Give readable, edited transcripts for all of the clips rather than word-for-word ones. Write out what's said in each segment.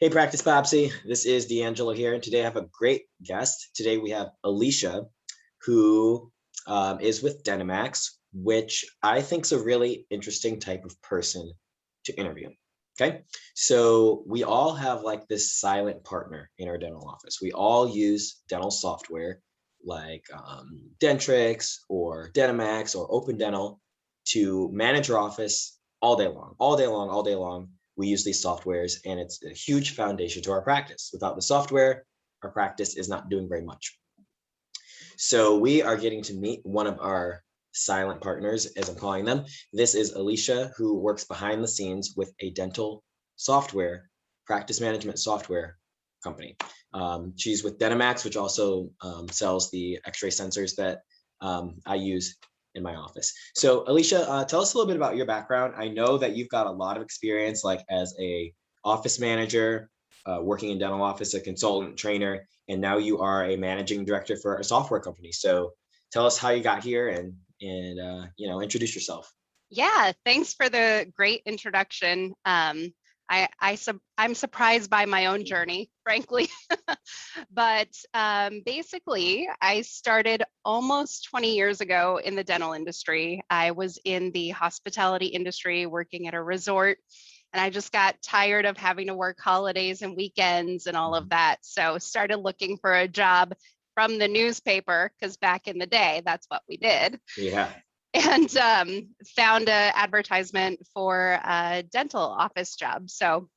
Hey, Practice Popsy. This is D'Angelo here, and today I have a great guest. Today we have Alicia, who is with dynamax, which I think is a really interesting type of person to interview. Okay, so we all have like this silent partner in our dental office. We all use dental software like Dentrix or dynamax or Open Dental to manage our office all day long, all day long, all day long. We use these softwares, and it's a huge foundation to our practice. Without the software, our practice is not doing very much. So we are getting to meet one of our silent partners, as I'm calling them. This is Alicia, who works behind the scenes with a dental software, practice management software company. She's with dynamax, which also sells the x-ray sensors that I use in my office. So Alicia, tell us a little bit about your background. I know that you've got a lot of experience, like as a office manager, working in dental office, a consultant, trainer, and now you are a managing director for a software company. So tell us how you got here and introduce yourself. Yeah, thanks for the great introduction. I'm surprised by my own journey, frankly. But basically, I started almost 20 years ago in the dental industry. I was in the hospitality industry working at a resort, and I just got tired of having to work holidays and weekends and all of that. So started looking for a job from the newspaper, because back in the day, that's what we did. Yeah. And found an advertisement for a dental office job. So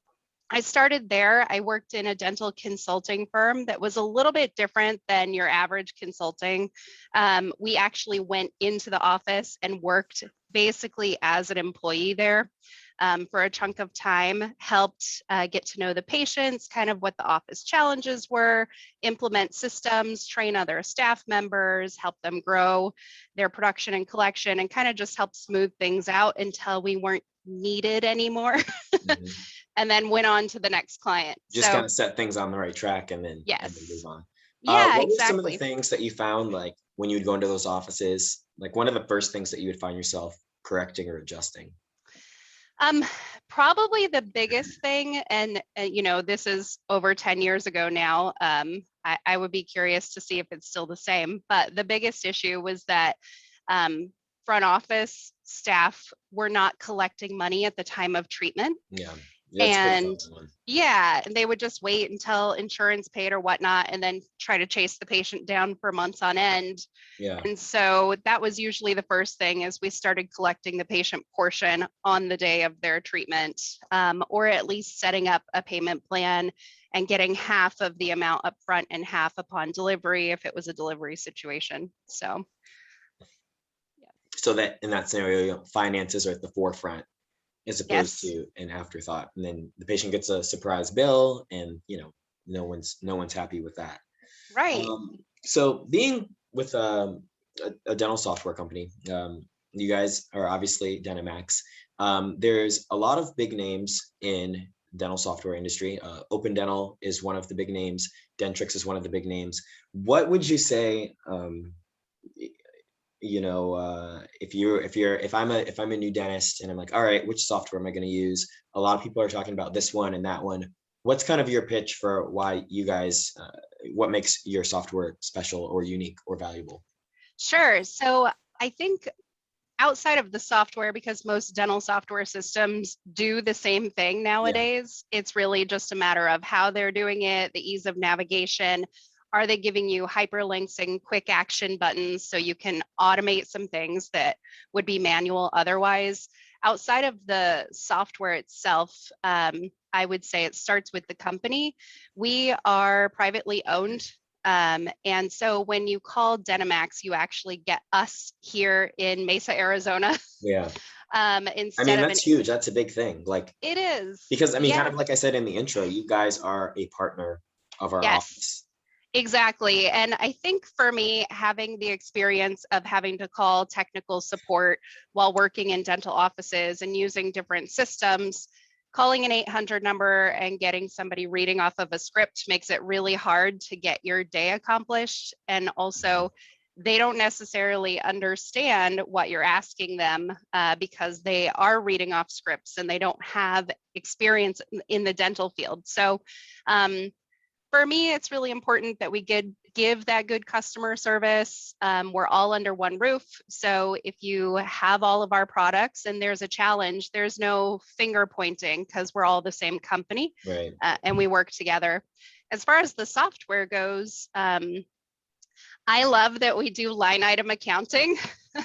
I started there. I worked in a dental consulting firm that was a little bit different than your average consulting. We actually went into the office and worked basically as an employee there. For a chunk of time, helped get to know the patients, kind of what the office challenges were, implement systems, train other staff members, help them grow their production and collection, and kind of just help smooth things out until we weren't needed anymore. Mm-hmm. And then went on to the next client. Just kind of set things on the right track and then, yes. And then move on. Yeah, what exactly. were some of the things that you found, like when you would go into those offices, like one of the first things that you would find yourself correcting or adjusting? Probably the biggest thing, and this is over 10 years ago now. I would be curious to see if it's still the same, but the biggest issue was that front office staff were not collecting money at the time of treatment. Yeah. And they would just wait until insurance paid or whatnot, and then try to chase the patient down for months on end. Yeah. And so that was usually the first thing, as we started collecting the patient portion on the day of their treatment, or at least setting up a payment plan and getting half of the amount up front and half upon delivery if it was a delivery situation. So that in that scenario, finances are at the forefront as opposed to an afterthought, and then the patient gets a surprise bill, and no one's happy with that. Right. So being with a dental software company, you guys are obviously dynamax. There's a lot of big names in dental software industry. Open Dental is one of the big names. Dentrix is one of the big names. What would you say? If I'm a new dentist and I'm like, all right, which software am I going to use? A lot of people are talking about this one and that one. What's kind of your pitch for why you guys, what makes your software special or unique or valuable? Sure. So I think outside of the software, because most dental software systems do the same thing nowadays, it's really just a matter of how they're doing it, the ease of navigation. Are they giving you hyperlinks and quick action buttons so you can automate some things that would be manual otherwise? Outside of the software itself, I would say it starts with the company. We are privately owned. And so when you call dynamax, you actually get us here in Mesa, Arizona. Yeah. Instead that's huge. That's a big thing. Like, it is. Because kind of like I said in the intro, you guys are a partner of our office. Exactly. And I think for me, having the experience of having to call technical support while working in dental offices and using different systems, calling an 800 number and getting somebody reading off of a script makes it really hard to get your day accomplished. And also they don't necessarily understand what you're asking them because they are reading off scripts and they don't have experience in the dental field. So for me, it's really important that we give that good customer service. We're all under one roof. So if you have all of our products and there's a challenge, there's no finger pointing because we're all the same company, Right. And we work together. As far as the software goes, I love that we do line item accounting and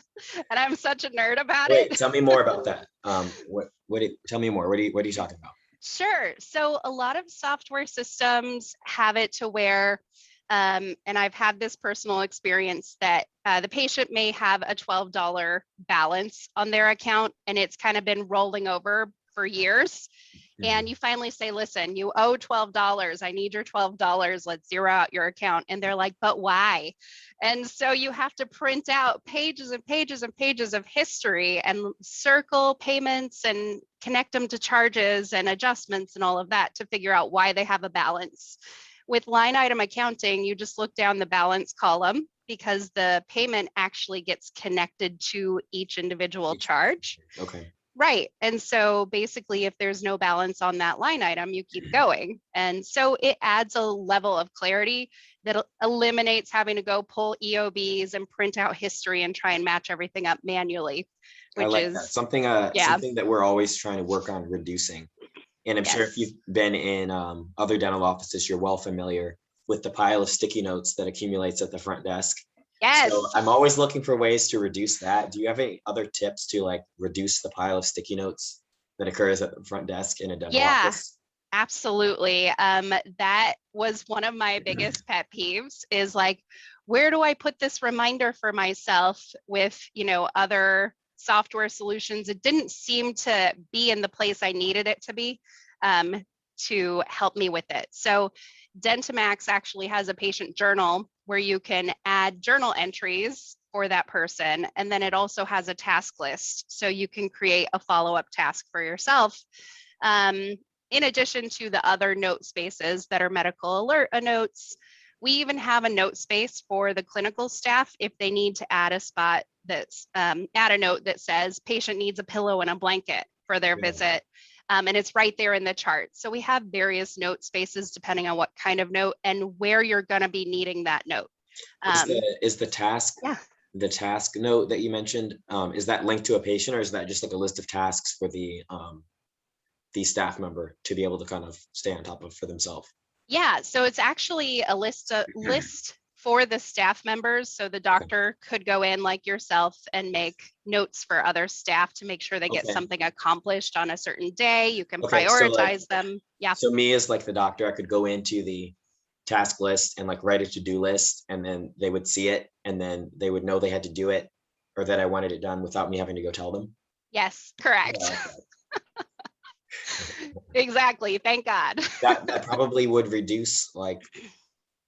I'm such a nerd about Wait, it. tell me more about that. Tell me more. What are you talking about? Sure. So a lot of software systems have it to where, and I've had this personal experience that the patient may have a $12 balance on their account and it's kind of been rolling over for years. And you finally say, listen, you owe $12. I need your $12. Let's zero out your account. And they're like, but why? And so you have to print out pages and pages and pages of history and circle payments and connect them to charges and adjustments and all of that to figure out why they have a balance. With line item accounting, you just look down the balance column because the payment actually gets connected to each individual charge. Okay. Right. And so basically, if there's no balance on that line item, you keep going. And so it adds a level of clarity that eliminates having to go pull EOBs and print out history and try and match everything up manually, I which like that. is Something something that we're always trying to work on reducing. And I'm sure if yes. you've been in other dental offices, you're well familiar with the pile of sticky notes that accumulates at the front desk. Yes. So I'm always looking for ways to reduce that. Do you have any other tips to like reduce the pile of sticky notes that occurs at the front desk in a dental Yeah. office? Absolutely. That was one of my biggest pet peeves is like, where do I put this reminder for myself with, other software solutions? It didn't seem to be in the place I needed it to be to help me with it. So Dentamax actually has a patient journal where you can add journal entries for that person. And then it also has a task list. So you can create a follow-up task for yourself. In addition to the other note spaces that are medical alert notes, we even have a note space for the clinical staff if they need to add a spot that's add a note that says patient needs a pillow and a blanket for their visit. And it's right there in the chart. So we have various note spaces depending on what kind of note and where you're going to be needing that note. Is the task the task note that you mentioned, is that linked to a patient or is that just like a list of tasks for the staff member to be able to kind of stay on top of for themselves? Yeah, so it's actually a list for the staff members. So the doctor could go in like yourself and make notes for other staff to make sure they get something accomplished on a certain day. You can prioritize them. Yeah. So me as like the doctor, I could go into the task list and like write a to-do list and then they would see it and then they would know they had to do it or that I wanted it done without me having to go tell them. Yes, correct. Exactly. Thank God. that probably would reduce like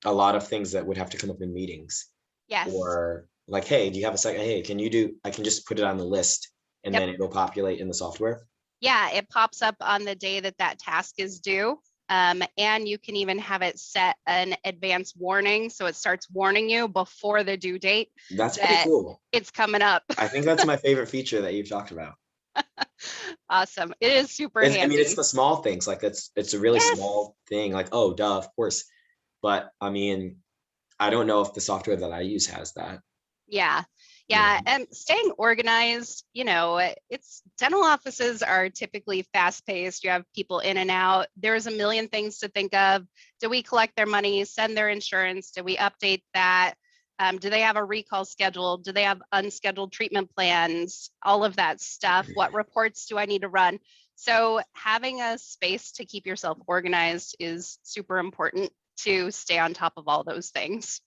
a lot of things that would have to come up in meetings. Yes. Or like, hey, do you have a second? Hey, can you do, I can just put it on the list and then it'll populate in the software. Yeah, it pops up on the day that that task is due. And you can even have it set an advance warning. So it starts warning you before the due date. That's pretty cool. It's coming up. I think that's my favorite feature that you've talked about. Awesome. It is super handy. I mean, it's the small things. Like it's a really small thing. Like, oh, duh, of course. But I mean, I don't know if the software that I use has that. Yeah. And staying organized, it's dental offices are typically fast paced. You have people in and out. There's a million things to think of. Do we collect their money, send their insurance? Do we update that? Do they have a recall schedule? Do they have unscheduled treatment plans? All of that stuff. What reports do I need to run? So having a space to keep yourself organized is super important to stay on top of all those things.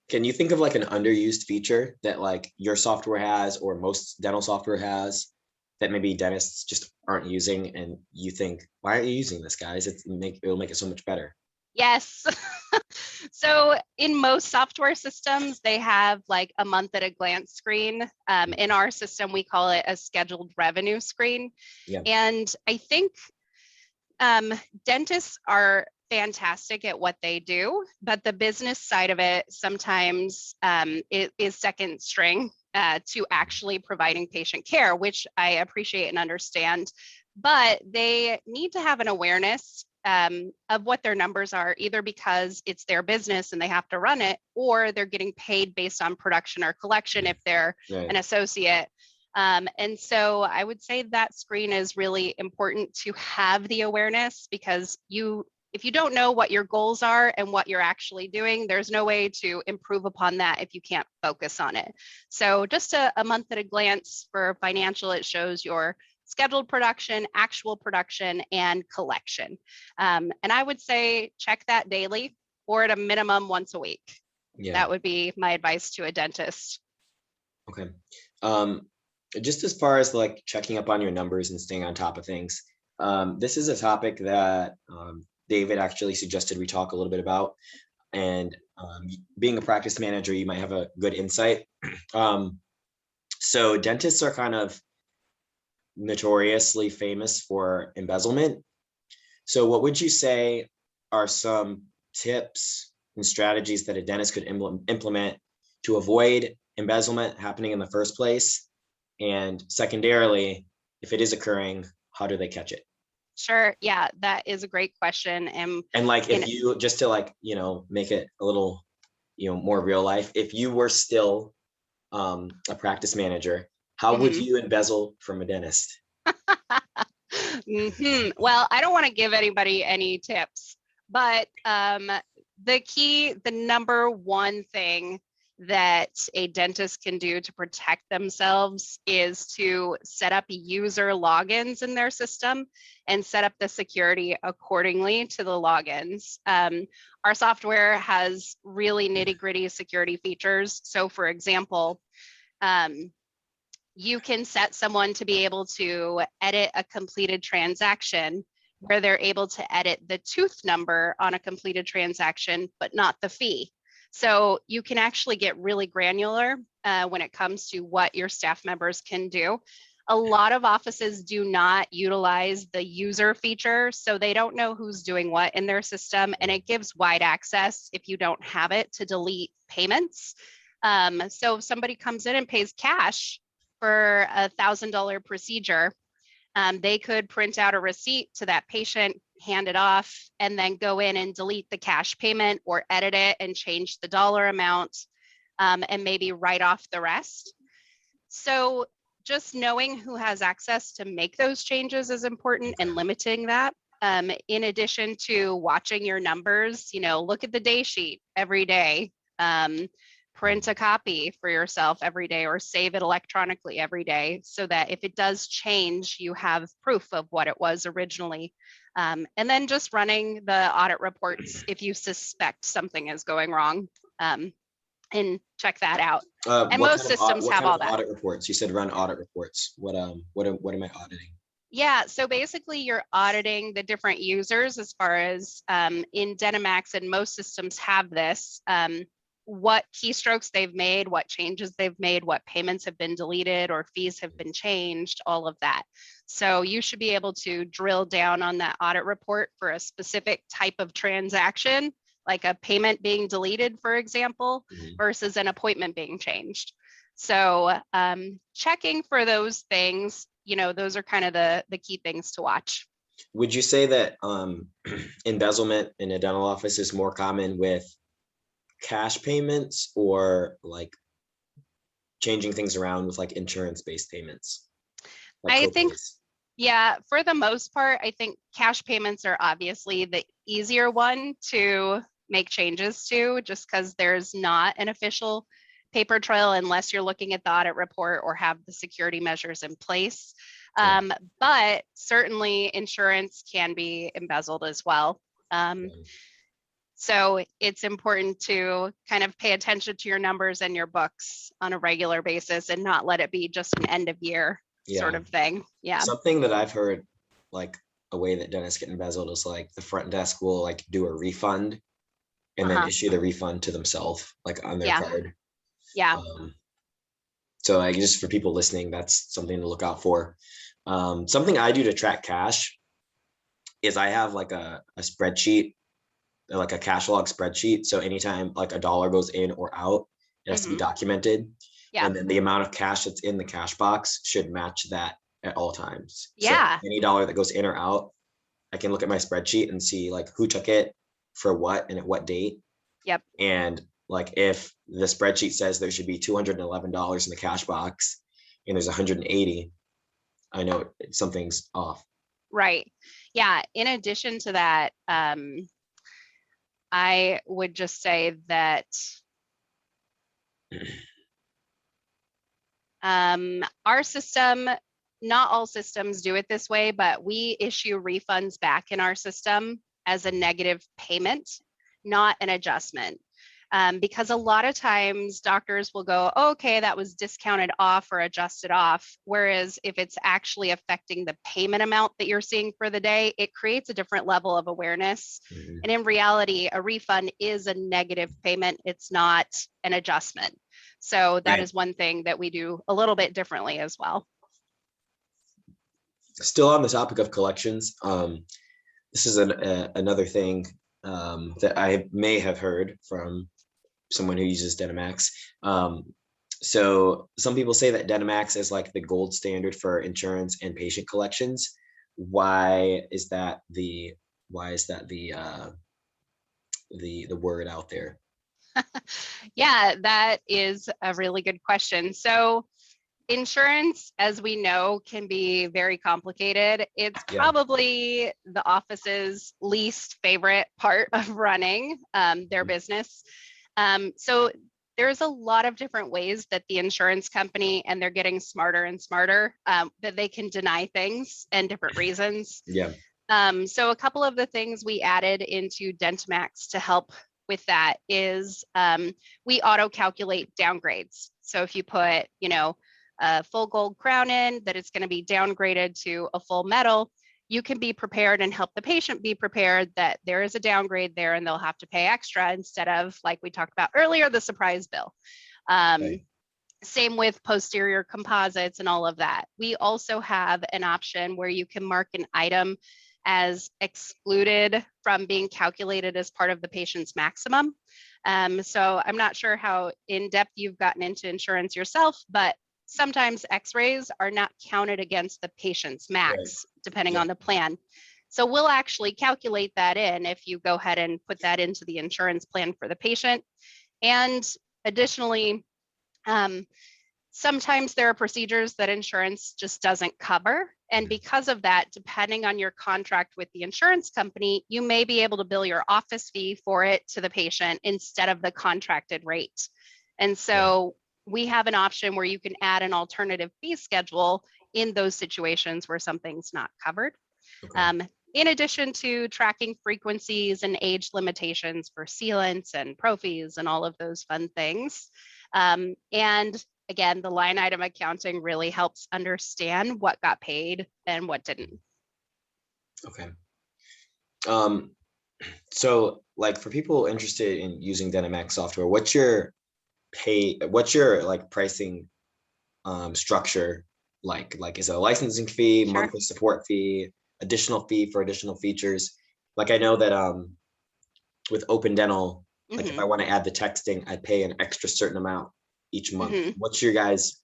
Can you think of like an underused feature that like your software has or most dental software has that maybe dentists just aren't using and you think, why aren't you using this, guys? It'll make it so much better. Yes. So in most software systems, they have like a month at a glance screen. In our system, we call it a scheduled revenue screen. Yeah. And I think dentists are fantastic at what they do, but the business side of it sometimes it is second string to actually providing patient care, which I appreciate and understand. But they need to have an awareness of what their numbers are, either because it's their business and they have to run it, or they're getting paid based on production or collection if they're Right. an associate. And so I would say that screen is really important to have the awareness, because if you don't know what your goals are and what you're actually doing, there's no way to improve upon that if you can't focus on it. So just a month at a glance for financial, it shows your scheduled production, actual production, and collection. And I would say check that daily, or at a minimum once a week. Yeah. That would be my advice to a dentist. Okay. Just as far as like checking up on your numbers and staying on top of things, this is a topic that David actually suggested we talk a little bit about. And being a practice manager, you might have a good insight. So dentists are kind of notoriously famous for embezzlement. So what would you say are some tips and strategies that a dentist could implement to avoid embezzlement happening in the first place? And secondarily, if it is occurring, how do they catch it? Sure. Yeah, that is a great question. And like, if you, just to like, make it a little, more real life, if you were still a practice manager, how would you embezzle from a dentist? Well, I don't want to give anybody any tips, but the number one thing that a dentist can do to protect themselves is to set up user logins in their system and set up the security accordingly to the logins. Our software has really nitty-gritty security features. So for example, you can set someone to be able to edit a completed transaction where they're able to edit the tooth number on a completed transaction, but not the fee. So you can actually get really granular when it comes to what your staff members can do. A lot of offices do not utilize the user feature, so they don't know who's doing what in their system, and it gives wide access, if you don't have it, to delete payments. So if somebody comes in and pays cash for a $1,000 procedure, they could print out a receipt to that patient, hand it off, and then go in and delete the cash payment or edit it and change the dollar amount, and maybe write off the rest. So just knowing who has access to make those changes is important, and limiting that. In addition to watching your numbers, look at the day sheet every day. Print a copy for yourself every day, or save it electronically every day, so that if it does change, you have proof of what it was originally. And then just running the audit reports if you suspect something is going wrong, and check that out. And most systems have all that. Audit reports? You said run audit reports. What am I auditing? Yeah, so basically you're auditing the different users as far as in dynamax, and most systems have this. What keystrokes they've made, what changes they've made, what payments have been deleted or fees have been changed, all of that. So you should be able to drill down on that audit report for a specific type of transaction, like a payment being deleted, for example, versus an appointment being changed. So checking for those things, those are kind of the key things to watch. Would you say that embezzlement in a dental office is more common with cash payments, or like changing things around with like insurance-based payments? Like I think, yeah, for the most part, I think cash payments are obviously the easier one to make changes to, just because there's not an official paper trail unless you're looking at the audit report or have the security measures in place. But certainly insurance can be embezzled as well. So it's important to kind of pay attention to your numbers and your books on a regular basis, and not let it be just an end of year sort of thing. Yeah. Something that I've heard, like a way that dentists get embezzled, is like the front desk will like do a refund and then issue the refund to themselves, like on their card. Yeah. So like, just for people listening, that's something to look out for. Something I do to track cash is I have like a spreadsheet like a cash log spreadsheet. So anytime like a dollar goes in or out, it has to be documented. Yeah. And then the amount of cash that's in the cash box should match that at all times. Yeah. So any dollar that goes in or out, I can look at my spreadsheet and see like who took it for what and at what date. Yep. And like if the spreadsheet says there should be $211 in the cash box and there's 180, I know something's off. Right. Yeah. In addition to that, I would just say that our system, not all systems do it this way, but we issue refunds back in our system as a negative payment, not an adjustment. Because a lot of times doctors will go, oh, okay, that was discounted off or adjusted off. Whereas if it's actually affecting the payment amount that you're seeing for the day, it creates a different level of awareness. Mhm. And in reality, a refund is a negative payment. It's not an adjustment. So that Right. is one thing that we do a little bit differently as well. Still on the topic of collections, this is another thing that I may have heard from someone who uses dynamax. So some people say that dynamax is like the gold standard for insurance and patient collections. Why is that the word out there? Yeah, that is a really good question. So insurance, as we know, can be very complicated. It's Yeah. probably the office's least favorite part of running their business. So there's a lot of different ways that the insurance company, and they're getting smarter and smarter, that they can deny things and different reasons. Yeah. So a couple of the things we added into dynamax to help with that is we auto calculate downgrades. So if you put, a full gold crown in, that it's going to be downgraded to a full metal, you can be prepared and help the patient be prepared that there is a downgrade there and they'll have to pay extra instead of, like we talked about earlier, the surprise bill. Right. Same with posterior composites and all of that. We also have an option where you can mark an item as excluded from being calculated as part of the patient's maximum. So I'm not sure how in depth you've gotten into insurance yourself, but sometimes x-rays are not counted against the patient's max, depending Yeah. on the plan. So we'll actually calculate that in if you go ahead and put that into the insurance plan for the patient. And additionally, sometimes there are procedures that insurance just doesn't cover. And because of that, depending on your contract with the insurance company, you may be able to bill your office fee for it to the patient instead of the contracted rate. And so we have an option where you can add an alternative fee schedule in those situations where something's not covered. Okay. In addition to tracking frequencies and age limitations for sealants and profees and all of those fun things. And again, the line item accounting really helps understand what got paid and what didn't. Okay. So like for people interested in using dynamax software, what's your like pricing structure like is it a licensing fee, Sure. monthly support fee, additional fee for additional features? Like I know that with Open Dental, like if I want to add the texting, I pay an extra certain amount each month. What's your guys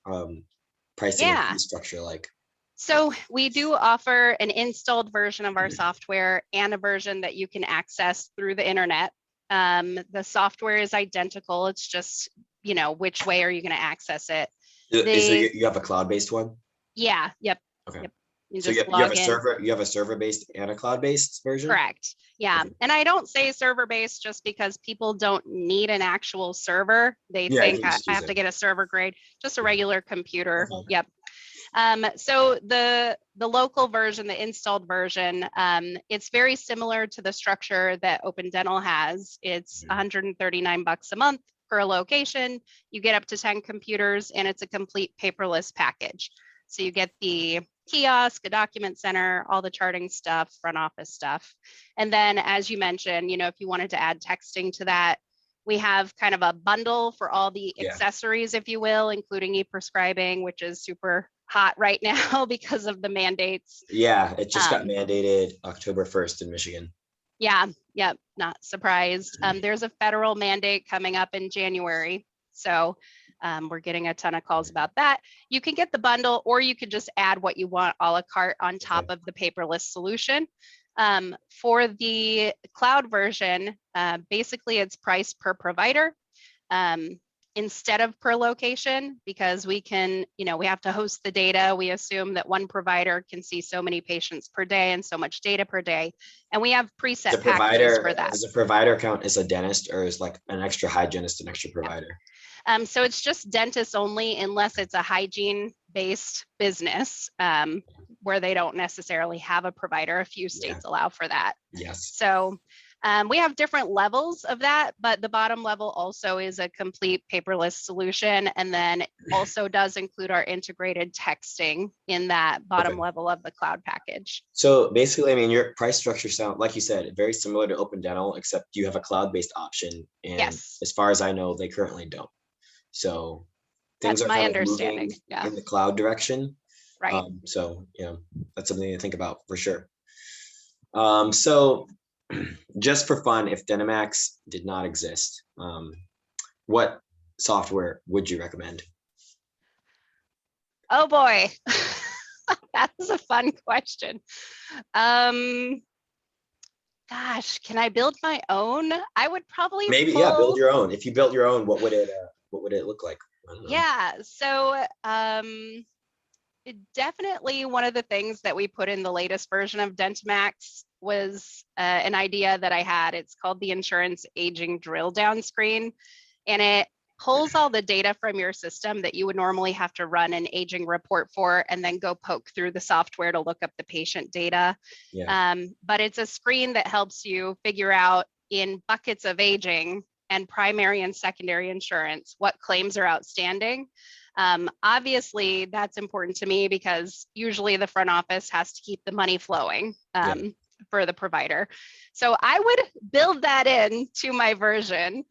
pricing and fee structure like? So we do offer an installed version of our software and a version that you can access through the internet. The software is identical. It's just, which way are you going to access it? You have a cloud-based one? Yeah. Yep. Okay. Yep. You So just you have log a in. server, you have a server-based and a cloud-based version? Correct. Yeah. Okay. And I don't say server-based just because people don't need an actual server. They think I have to get a server grade, just a regular computer. Okay. Yep. So the local version, the installed version, it's very similar to the structure that Open Dental has. It's $139 a month per location. You get up to 10 computers and it's a complete paperless package. So you get the kiosk, a document center, all the charting stuff, front office stuff. And then as you mentioned, if you wanted to add texting to that, we have kind of a bundle for all the accessories, if you will, including e-prescribing, which is super hot right now because of the mandates. Yeah, it just got mandated October 1st in Michigan. Yeah, yep, not surprised. There's a federal mandate coming up in January. So we're getting a ton of calls about that. You can get the bundle, or you can just add what you want a la carte on top Okay. of the paperless solution. For the cloud version, basically it's priced per provider. Instead of per location, because we can, we have to host the data. We assume that one provider can see so many patients per day and so much data per day. And we have The preset packages for provider, that. does the provider count as a dentist, or is like an extra hygienist an extra provider? So it's just dentists only, unless it's a hygiene-based business where they don't necessarily have a provider. A few states allow for that. Yes. So we have different levels of that, but the bottom level also is a complete paperless solution, and then also does include our integrated texting in that bottom level of the cloud package. So basically, I mean, your price structure sound, like you said, very similar to Open Dental, except you have a cloud-based option. And Yes. as far as I know, they currently don't. So things That's are my kind of understanding. moving Yeah. in the cloud direction. Right. So, that's something to think about for sure. So just for fun, if dynamax did not exist, what software would you recommend? Oh boy. That was a fun question. Gosh, can I build my own? I would probably Maybe, yeah, build pull. your own. If you built your own, what would it look like? I don't know. Yeah. So definitely one of the things that we put in the latest version of dynamax was an idea that I had. It's called the insurance aging drill down screen, and it pulls all the data from your system that you would normally have to run an aging report for, and then go poke through the software to look up the patient data. Yeah. But it's a screen that helps you figure out in buckets of aging and primary and secondary insurance what claims are outstanding. Obviously, that's important to me because usually the front office has to keep the money flowing for the provider. So I would build that in to my version.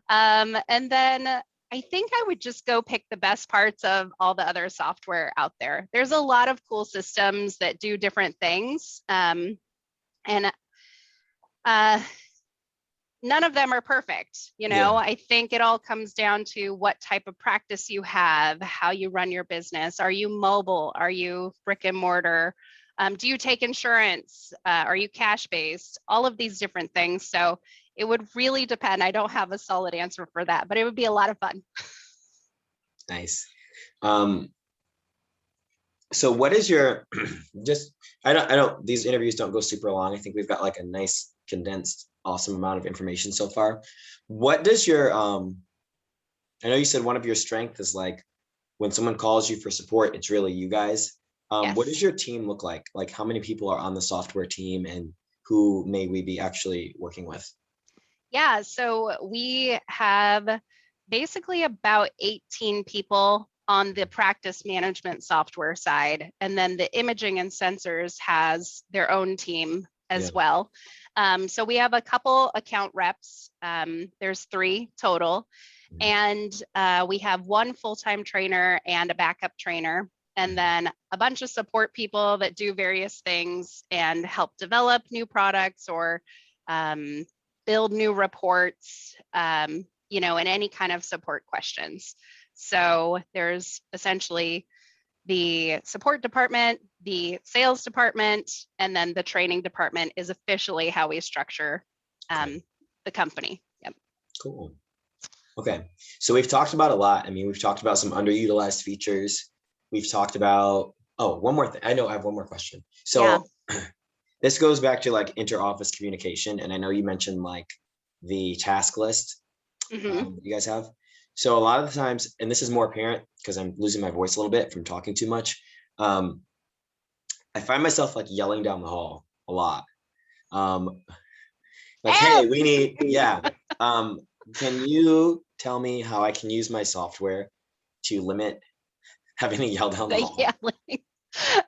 And then I think I would just go pick the best parts of all the other software out there. There's a lot of cool systems that do different things. And none of them are perfect. I think it all comes down to what type of practice you have, how you run your business. Are you mobile? Are you brick and mortar? Do you take insurance? Are you cash based? All of these different things. So it would really depend. I don't have a solid answer for that, but it would be a lot of fun. Nice. So what is your I don't these interviews don't go super long. I think we've got like a nice condensed awesome amount of information so far. What does your I know you said one of your strengths is like when someone calls you for support, it's really you guys. What does Yes. your team look like? Like how many people are on the software team, and who may we be actually working with? Yeah. So we have basically about 18 people on the practice management software side. And then the imaging and sensors has their own team as well. So we have a couple account reps. There's 3 total. And we have 1 full-time trainer and a backup trainer, and then a bunch of support people that do various things and help develop new products or build new reports, and any kind of support questions. So there's essentially the support department, the sales department, and then the training department is officially how we structure the company. Yep. Cool. Okay. So we've talked about a lot. I mean, we've talked about some underutilized features. We've talked about, one more thing. I know I have one more question. So this goes back to like inter-office communication. And I know you mentioned like the task list you guys have. So a lot of the times, and this is more apparent because I'm losing my voice a little bit from talking too much. I find myself like yelling down the hall a lot. Like, hey, we need, can you tell me how I can use my software to limit having to yell down the hall? Yelling.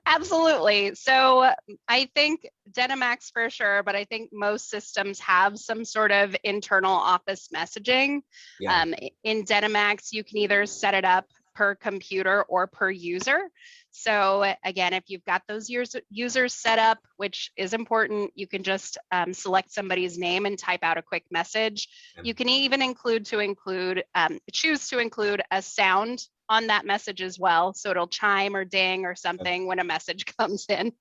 Absolutely. So I think dynamax for sure, but I think most systems have some sort of internal office messaging. In dynamax, you can either set it up per computer or per user. So again, if you've got those users set up, which is important, you can just select somebody's name and type out a quick message. You can even choose to include a sound on that message as well. So it'll chime or ding or something when a message comes in.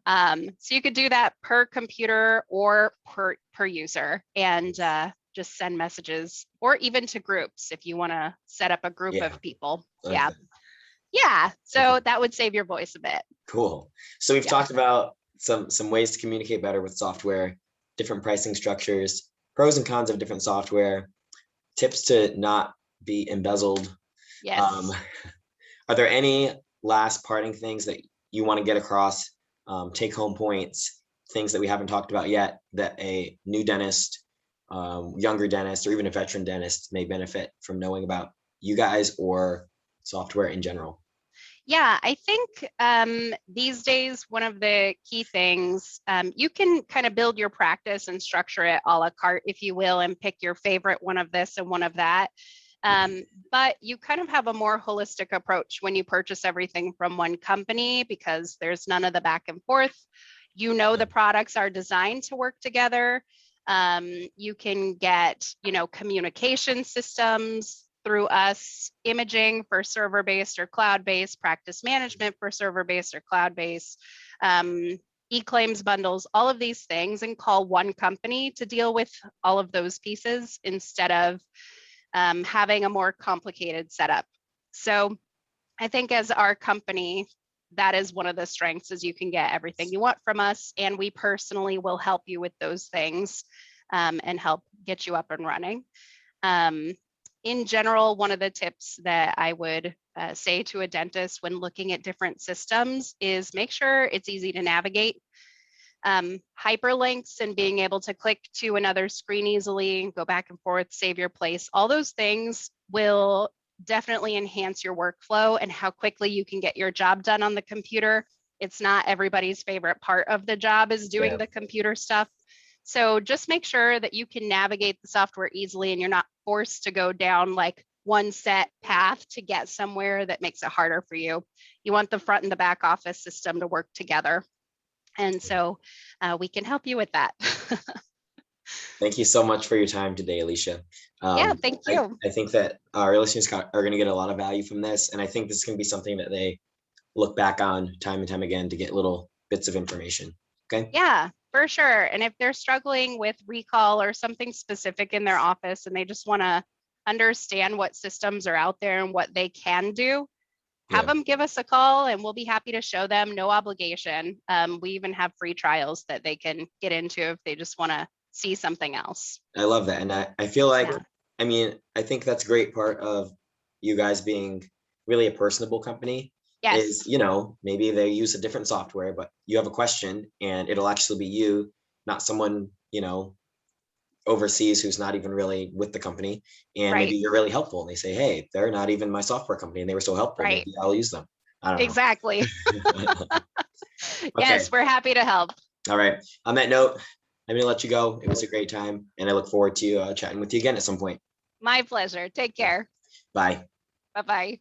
So you could do that per computer or per user, and just send messages, or even to groups if you want to set up a group of people. Yeah. Yeah. So that would save your voice a bit. Cool. So we've talked about some ways to communicate better with software, different pricing structures, pros and cons of different software, tips to not be embezzled. Yes. Are there any last parting things that you want to get across, take home points, things that we haven't talked about yet that a new dentist, younger dentist, or even a veteran dentist may benefit from knowing about you guys or software in general? Yeah, I think these days, one of the key things, you can kind of build your practice and structure it a la carte, if you will, and pick your favorite one of this and one of that. But you kind of have a more holistic approach when you purchase everything from one company, because there's none of the back and forth. You know, the products are designed to work together. You can get, communication systems through us, imaging for server-based or cloud-based, practice management for server-based or cloud-based, e-claims bundles, all of these things, and call one company to deal with all of those pieces instead of having a more complicated setup. So I think as our company, that is one of the strengths, is you can get everything you want from us, and we personally will help you with those things and help get you up and running. In general, one of the tips that I would say to a dentist when looking at different systems is make sure it's easy to navigate. Hyperlinks and being able to click to another screen easily, go back and forth, save your place, all those things will definitely enhance your workflow and how quickly you can get your job done on the computer. It's not everybody's favorite part of the job is doing the computer stuff. So just make sure that you can navigate the software easily and you're not forced to go down like one set path to get somewhere that makes it harder for you. You want the front and the back office system to work together. And so we can help you with that. Thank you so much for your time today, Alicia. Yeah, thank you. I think that our listeners are going to get a lot of value from this. And I think this is going to be something that they look back on time and time again to get little bits of information. Okay. Yeah, for sure. And if they're struggling with recall or something specific in their office and they just want to understand what systems are out there and what they can do, have them give us a call and we'll be happy to show them, no obligation. We even have free trials that they can get into if they just want to see something else. I love that. And I feel like, I mean, I think that's a great part of you guys being really a personable company. Is, maybe they use a different software, but you have a question and it'll actually be you, not someone, overseas who's not even really with the company. And maybe you're really helpful and they say, hey, they're not even my software company and they were so helpful. Maybe I'll use them. I don't know. Exactly. Yes, we're happy to help. All right. On that note, I'm going to let you go. It was a great time and I look forward to chatting with you again at some point. My pleasure. Take care. Bye. Bye-bye.